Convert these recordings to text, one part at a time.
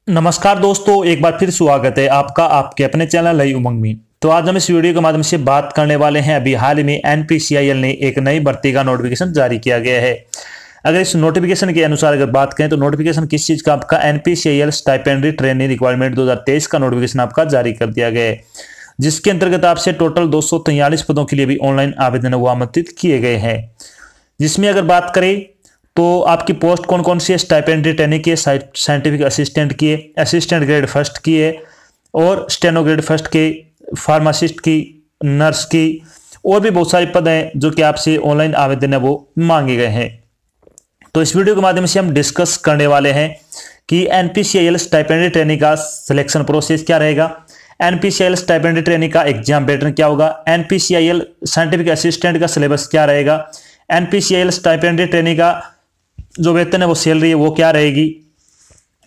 नमस्कार दोस्तों, एक बार फिर स्वागत है आपका आपके अपने चैनल नई उमंग में। तो आज हम इस वीडियो के माध्यम से बात करने वाले हैं। अभी हाल ही में एनपीसीआईएल ने एक नई भर्ती का नोटिफिकेशन जारी किया गया है। अगर इस नोटिफिकेशन के अनुसार अगर बात करें तो नोटिफिकेशन किस चीज़ का, आपका एनपीसीआईएल स्टाइपेंडरी ट्रेनिंग रिक्वायरमेंट 2023 का नोटिफिकेशन आपका जारी कर दिया गया है, जिसके अंतर्गत आपसे टोटल 243 पदों के लिए भी ऑनलाइन आवेदन वो आमंत्रित किए गए हैं। जिसमें अगर बात करें तो आपकी पोस्ट कौन कौन सी है, स्टाइपेंडरी ट्रेनिंग की है, साइंटिफिक असिस्टेंट की है, असिस्टेंट ग्रेड फर्स्ट की है और स्टेनो ग्रेड फर्स्ट के, फार्मासिस्ट की, नर्स की और भी बहुत सारे पद हैं जो कि आपसे ऑनलाइन आवेदन है वो मांगे गए हैं। तो इस वीडियो के माध्यम से हम डिस्कस करने वाले हैं कि एनपीसीआईएल स्टाइपेंडरी ट्रेनिंग का सिलेक्शन प्रोसेस क्या रहेगा, एनपीसीआईएल स्टाइपेंडरी ट्रेनिंग का एग्जाम पैटर्न क्या होगा, एनपीसीआईएल साइंटिफिक असिस्टेंट का सिलेबस क्या रहेगा, एनपीसीआईएल स्टाइपेंडरी ट्रेनिंग का जो वेतन है वो सैलरी है वो क्या रहेगी,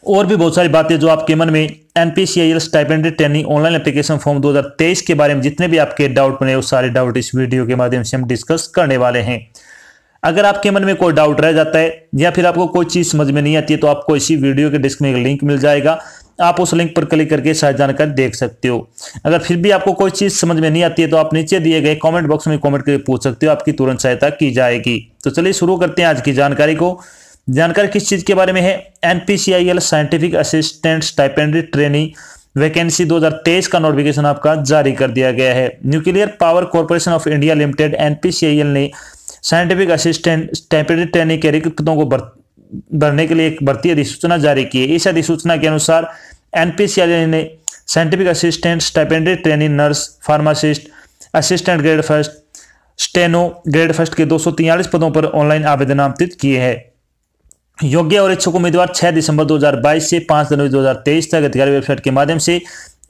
और भी बहुत सारी बातें जो आपके मन में NPCIL stipendiary training online application form 2023 के बारे में जितने भी आपके डाउट बने वो सारे डाउट इस वीडियो के माध्यम से हम डिस्कस करने वाले हैं। अगर आपके मन में कोई डाउट रह जाता है या फिर आपको कोई चीज़ समझ में नहीं आती है तो आपको इसी वीडियो के डिस्क्रिप्शन में एक लिंक मिल जाएगा, आप उस लिंक पर क्लिक करके सारी जानकारी देख सकते हो। अगर फिर भी आपको कोई चीज़ समझ में नहीं आती है तो आप नीचे दिए गए कमेंट बॉक्स में कमेंट करके पूछ सकते हो, आपकी तुरंत सहायता की जाएगी। तो चलिए शुरू करते हैं आज की जानकारी को। जानकारी किस चीज़ के बारे में है, NPCIL scientific assistant stipendiary training vacancy 2023 का नोटिफिकेशन आपका जारी कर दिया गया है। Nuclear power corporation of India limited NPCIL ने साइंटिफिक असिस्टेंट स्टाइपेंडरी ट्रेनिंग के रिक्त पदों को भरने के लिए एक भर्ती अधिसूचना जारी की है। इस अधिसूचना के अनुसार एनपीसीआईएल ने scientific assistant stipendiary training nurse, pharmacist, assistant grade first, steno grade first के 243 पदों पर ऑनलाइन आवेदन आमंत्रित किए हैं। योग्य और इच्छुक उम्मीदवार 6 दिसंबर 2022 से 5 जनवरी 2023 तक अधिकारी वेबसाइट के माध्यम से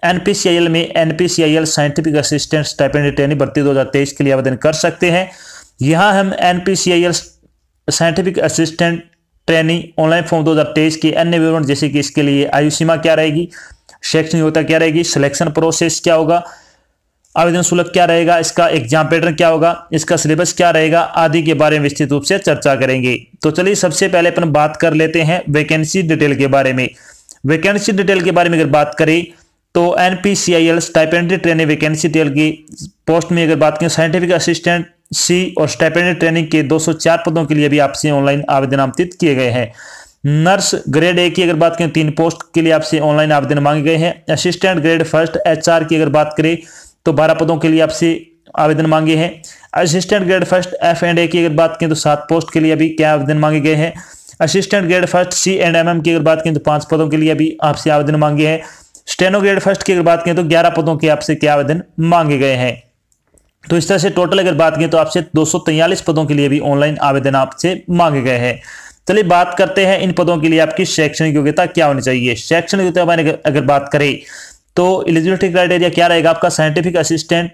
एनपीसीआईएल में NPCIL scientific assistant stipendiary training भर्ती 2023 के लिए आवेदन कर सकते हैं। यहाँ हम NPCIL scientific assistant training online form 2023 की अन्य विवरण जैसे कि इसके लिए आयु सीमा क्या रहेगी, शैक्षणिक योग्यता क्या रहेगी, सिलेक्शन प्रोसेस क्या होगा, आवेदन शुल्क क्या रहेगा, इसका एग्जाम पैटर्न क्या होगा, इसका सिलेबस क्या रहेगा आदि के बारे में विस्तृत रूप से चर्चा करेंगे। तो चलिए सबसे पहले अपन बात कर लेते हैं वैकेंसी डिटेल के बारे में। वैकेंसी डिटेल के बारे में अगर बात करें तो NPCIL stipendiary training vacancy detail की पोस्ट में अगर बात करें साइंटिफिक असिस्टेंट सी और स्टाइपेंडरी ट्रेनिंग के 204 पदों के लिए भी आपसे ऑनलाइन आवेदन आमंत्रित किए गए हैं। नर्स ग्रेड ए की अगर बात करें 3 पोस्ट के लिए आपसे ऑनलाइन आवेदन मांगे गए हैं। असिस्टेंट ग्रेड फर्स्ट एचआर की अगर बात करें तो 12 पदों के लिए आपसे आवेदन मांगे हैं। असिस्टेंट ग्रेड फर्स्ट F&A की अगर बात करें तो 7 पोस्ट के लिए अभी क्या आवेदन मांगे गए हैं। असिस्टेंट ग्रेड फर्स्ट C&MM की अगर बात करें तो 5 पदों के लिए अभी आपसे आवेदन मांगे हैं। स्टेनो ग्रेड फर्स्ट की अगर बात करें तो 11 पदों के आपसे क्या आवेदन मांगे गए हैं। तो इस तरह से टोटल अगर बात करें तो आपसे 243 पदों के लिए भी ऑनलाइन आवेदन आपसे मांगे गए हैं। चलिए बात करते हैं इन पदों के लिए आपकी शैक्षणिक योग्यता क्या होनी चाहिए। शैक्षणिक योग्यता अगर बात करें तो एलिजिबिलिटी क्राइटेरिया क्या रहेगा आपका, साइंटिफिक असिस्टेंट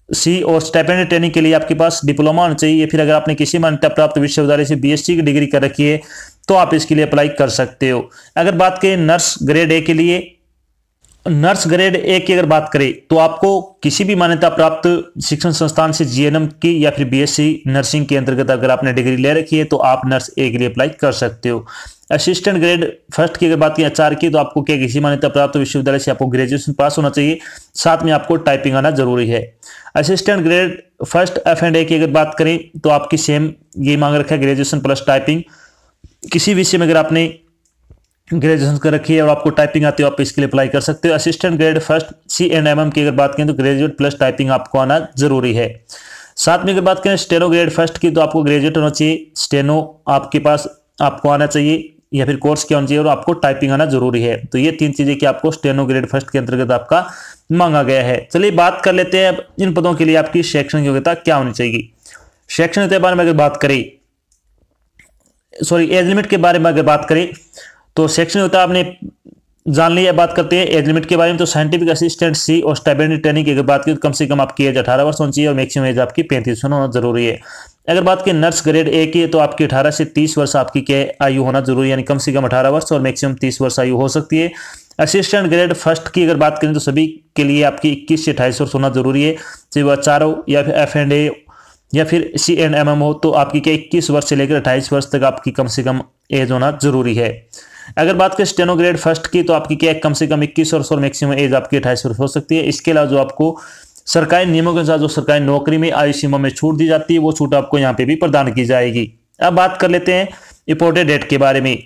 सी और स्टाइपेंडरी ट्रेनिंग के लिए आपके पास डिप्लोमा होना चाहिए। फिर अगर आपने किसी मान्यता प्राप्त विश्वविद्यालय से बीएससी की डिग्री कर रखी है तो आप इसके लिए अप्लाई कर सकते हो। अगर बात करें नर्स ग्रेड ए के लिए, नर्स ग्रेड ए की अगर बात करें तो आपको किसी भी मान्यता प्राप्त शिक्षण संस्थान से जीएनएम की या फिर बीएससी नर्सिंग के अंतर्गत अगर आपने डिग्री ले रखी है तो आप नर्स ए के लिए अप्लाई कर सकते हो। असिस्टेंट ग्रेड फर्स्ट की अगर बात करें एचआर की तो आपको क्या किसी मान्यता प्राप्त विश्वविद्यालय से आपको ग्रेजुएशन पास होना चाहिए, साथ में आपको टाइपिंग आना जरूरी है। असिस्टेंट ग्रेड फर्स्ट F&A की अगर बात करें तो आपकी सेम ये मांग रखा है ग्रेजुएशन प्लस टाइपिंग। किसी विषय में अगर आपने ग्रेजुएशन कर रखी है और आपको टाइपिंग आती है आप इसके लिए अप्लाई कर सकते हो। असिस्टेंट ग्रेड फर्स्ट C&MM की अगर बात करें तो ग्रेजुएट प्लस टाइपिंग आपको आना जरूरी है। साथ में अगर बात करें स्टेनो ग्रेड फर्स्ट की तो आपको ग्रेजुएट होना चाहिए, स्टेनो आपके पास आपको आना चाहिए या फिर कोर्स क्या होना चाहिए और आपको टाइपिंग आना जरूरी है। तो ये 3 चीजें कि आपको स्टेनो ग्रेड फर्स्ट के अंतर्गत आपका मांगा गया है। चलिए बात कर लेते हैं इन पदों के लिए आपकी शैक्षणिक योग्यता क्या होनी चाहिए। शैक्षणिक के बारे में अगर बात करें, एज लिमिट के बारे में अगर बात करें तो शैक्षणिक योग्यता आपने जान लिया। बात करते हैं एज लिमिट के बारे में तो साइंटिफिक असिस्टेंट सी और स्टाइपेंडरी ट्रेनिंग की अगर बात करें तो कम से कम आपकी एज 18 वर्ष होनी चाहिए और मैक्सिमम एज आपकी 35 होना जरूरी है। अगर बात करें नर्स ग्रेड ए की तो आपकी 18 से 30 वर्ष आपकी क्या आयु होना जरूरी है, यानी कम से कम 18 वर्ष और मैक्सिमम 30 वर्ष आयु हो सकती है। असिस्टेंट ग्रेड फर्स्ट की अगर बात करें तो सभी के लिए आपकी 21 से 28 वर्ष होना जरूरी है, चाहे वो एचआर हो या फिर F&A या फिर C&MM हो तो आपकी क्या 21 वर्ष से लेकर 28 वर्ष तक आपकी कम से कम एज होना जरूरी है। अगर बात करें स्टेनो ग्रेड फर्स्ट की, तो आपकी क्या कम से कम 21 वर्ष और मैक्सिमम एज आपकी 28 वर्ष हो सकती है। इसके अलावा जो आपको सरकारी नियमों के अनुसार जो सरकारी नौकरी में आयु सीमा में छूट दी जाती है, वो छूट आपको यहाँ पे भी प्रदान की जाएगी। अब बात कर लेते हैं इंपोर्टेड डेट के बारे में।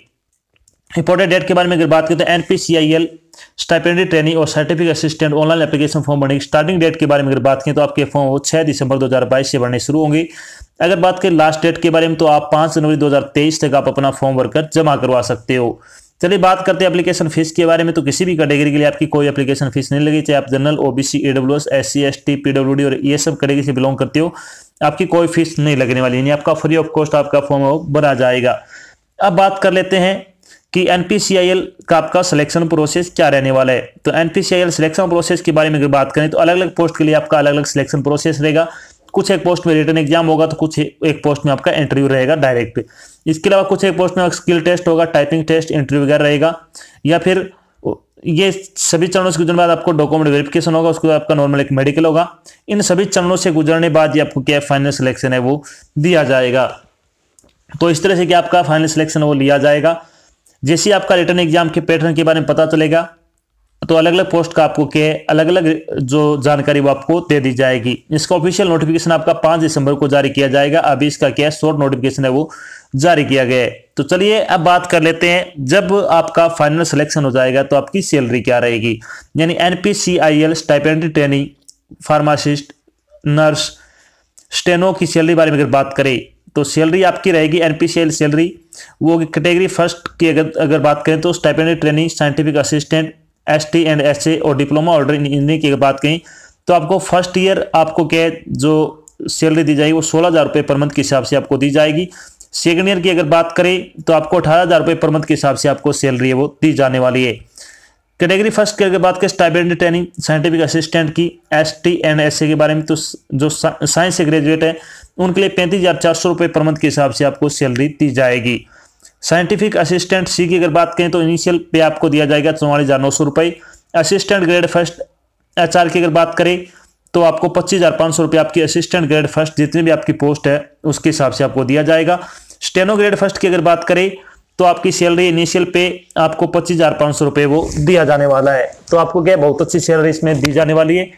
इंपोर्टेड डेट के बारे में अगर बात करें तो एनपीसीआईएल स्टाइपेंडरी ट्रेनिंग और certificate assistant online application form भरने की स्टार्टिंग डेट के बारे में अगर बात करें तो आपके फॉर्म 6 दिसंबर 2022 से भरने शुरू होंगे। अगर बात करें लास्ट डेट के बारे में तो आप 5 जनवरी 2023 तक आप अपना फॉर्म भरकर जमा करवा सकते हो। चलिए बात करते हैं एप्लीकेशन फीस के बारे में। तो किसी भी कैटेगरी के लिए आपकी कोई एप्लीकेशन फीस नहीं लगी, चाहे आप general, OBC, EWS, SC, ST, PWD और ये सब कैटेगरी से बिलोंग करते हो, आपकी कोई फीस नहीं लगने वाली, यानी आपका फ्री ऑफ कॉस्ट आपका फॉर्म भरा जाएगा। अब बात कर लेते हैं कि एनपीसीआईएल का आपका सिलेक्शन प्रोसेस क्या रहने वाला है। तो एनपीसीआईएल सिलेक्शन प्रोसेस के बारे में अगर बात करें तो अलग अलग पोस्ट के लिए आपका अलग अलग सिलेक्शन प्रोसेस रहेगा। कुछ एक पोस्ट में रिटन एग्जाम होगा, तो कुछ एक पोस्ट में आपका इंटरव्यू रहेगा डायरेक्ट। इसके अलावा कुछ एक पोस्ट में स्किल टेस्ट होगा, टाइपिंग टेस्ट, इंटरव्यू वगैरह रहेगा, या फिर ये सभी चरणों से गुजरने बाद आपको डॉक्यूमेंट वेरिफिकेशन होगा, उसके बाद आपका नॉर्मल एक मेडिकल होगा। इन सभी चरणों से गुजरने बाद ये आपको क्या फाइनल सिलेक्शन है वो दिया जाएगा। तो इस तरह से क्या आपका फाइनल सिलेक्शन वो लिया जाएगा। जैसे आपका रिटर्न एग्जाम के पैटर्न के बारे में पता चलेगा, तो अलग अलग पोस्ट का आपको क्या अलग अलग जो जानकारी वो आपको दे दी जाएगी। इसका ऑफिशियल नोटिफिकेशन आपका 5 दिसंबर को जारी किया जाएगा। अभी इसका क्या शॉर्ट नोटिफिकेशन है वो जारी किया गया है। तो चलिए अब बात कर लेते हैं, जब आपका फाइनल सिलेक्शन हो जाएगा तो आपकी सैलरी क्या रहेगी। यानी NPCIL stipendiary training, pharmacist, nurse, steno की सैलरी बारे में अगर बात करें तो सैलरी आपकी रहेगी एनपीसीआईएल सैलरी वो कैटेगरी फर्स्ट की अगर बात करें तो stipendiary training, scientific assistant, ST and SA और डिप्लोमा ऑर्डर इन इंजीनियरिंग की बात करें तो आपको फर्स्ट ईयर आपको क्या जो सैलरी दी जाएगी वो 16,000 रुपये पर मंथ के हिसाब से आपको दी जाएगी। सेकेंड ईयर की अगर बात करें तो आपको 18,000 रुपये पर मंथ के हिसाब से आपको सैलरी है वो दी जाने वाली है। कैटेगरी फर्स्ट की अगर बात करें स्टाइपेंडरी ट्रेनिंग, साइंटिफिक असिस्टेंट की, एसटी एंड एसए के बारे में, तो जो साइंस से ग्रेजुएट है उनके लिए 35,400 रुपये पर मंथ के हिसाब से आपको सैलरी दी जाएगी। साइंटिफिक असिस्टेंट सी की अगर बात करें तो इनिशियल पे आपको दिया जाएगा 44,900 रुपये। असिस्टेंट ग्रेड फर्स्ट एचआर की अगर बात करें तो आपको 25,500 रुपये आपकी असिस्टेंट ग्रेड फर्स्ट जितनी भी आपकी पोस्ट है उसके हिसाब से आपको दिया जाएगा। स्टेनो ग्रेड फर्स्ट की अगर बात करें तो आपकी सैलरी इनिशियल पे आपको 25,500 रुपये वो दिया जाने वाला है। तो आपको क्या बहुत अच्छी सैलरी इसमें दी जाने वाली है।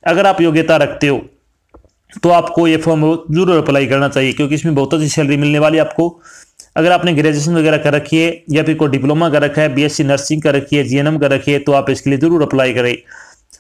अगर आप योग्यता रखते हो तो आपको ये फॉर्म जरूर अप्लाई करना चाहिए, क्योंकि इसमें बहुत अच्छी सैलरी मिलने वाली है आपको। अगर आपने ग्रेजुएशन वगैरह कर रखी है या फिर कोई डिप्लोमा कर रखा है, बीएससी नर्सिंग कर रखी है, जीएनएम कर रखी है, तो आप इसके लिए जरूर अप्लाई करें।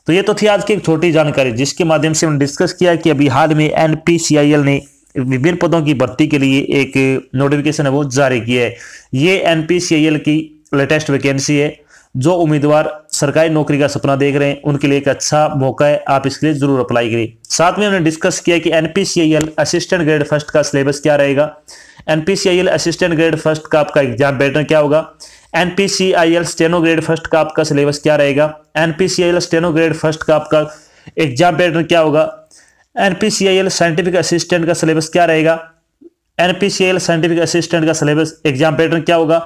तो ये तो थी आज की एक छोटी जानकारी जिसके माध्यम से हमने डिस्कस किया कि अभी हाल में एनपीसीआईएल ने विभिन्न पदों की भर्ती के लिए एक नोटिफिकेशन है वो जारी किया है। ये एनपीसीआईएल की लेटेस्ट वैकेंसी है। जो उम्मीदवार सरकारी नौकरी का सपना देख रहे हैं उनके लिए एक अच्छा मौका है, आप इसके लिए जरूर अप्लाई करें। साथ में हमने डिस्कस किया कि एनपीसीआईएल असिस्टेंट ग्रेड फर्स्ट का सिलेबस क्या रहेगा, एनपीसीआईएल असिस्टेंट ग्रेड फर्स्ट का आपका एग्जाम पैटर्न क्या होगा, एनपीसीआईएल स्टेनो ग्रेड फर्स्ट का आपका सिलेबस क्या रहेगा, एनपीसीआईएल स्टेनो ग्रेड फर्स्ट का आपका एग्जाम पैटर्न क्या होगा, एनपीसीआईएल साइंटिफिक असिस्टेंट का सिलेबस क्या रहेगा, एनपीसीआईएल साइंटिफिक असिस्टेंट का सिलेबस एग्जाम पैटर्न क्या होगा,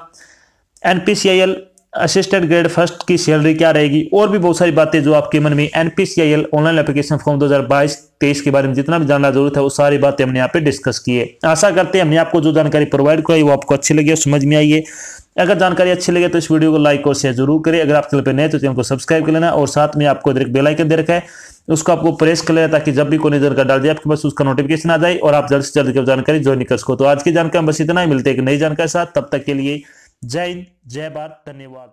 एनपीसीआईएल असिस्टेंट ग्रेड फर्स्ट की सैलरी क्या रहेगी, और भी बहुत सारी बातें जो आपके मन में एनपीसीआईएल ऑनलाइन एप्लीकेशन फॉर्म 2022-23 के बारे में जितना भी जानना जरूरत है वो सारी बातें हमने यहाँ पे डिस्कस की है। आशा करते हैं हमने आपको जो जानकारी प्रोवाइड कराई वो आपको अच्छी लगी, समझ में आई है। अगर जानकारी अच्छी लगे तो इस वीडियो को लाइक और शेयर जरूर करें। अगर आप चैनल पर नए तो चैनल को सब्सक्राइब कर लेना, और साथ में आपको इधर एक बेल आइकन दे रखा है उसको आपको प्रेस कर लेना, ताकि जब भी कोई जानकारी डाल दिया आपके पास उसका नोटिफिकेशन आ जाए और आप जल्द से जल्द जानकारी ज्वाइन कर सको। तो आज की जानकारी बस इतना ही, मिलते हैं एक नई जानकारी साथ, तब तक के लिए जय हिंद, जय भारत, धन्यवाद।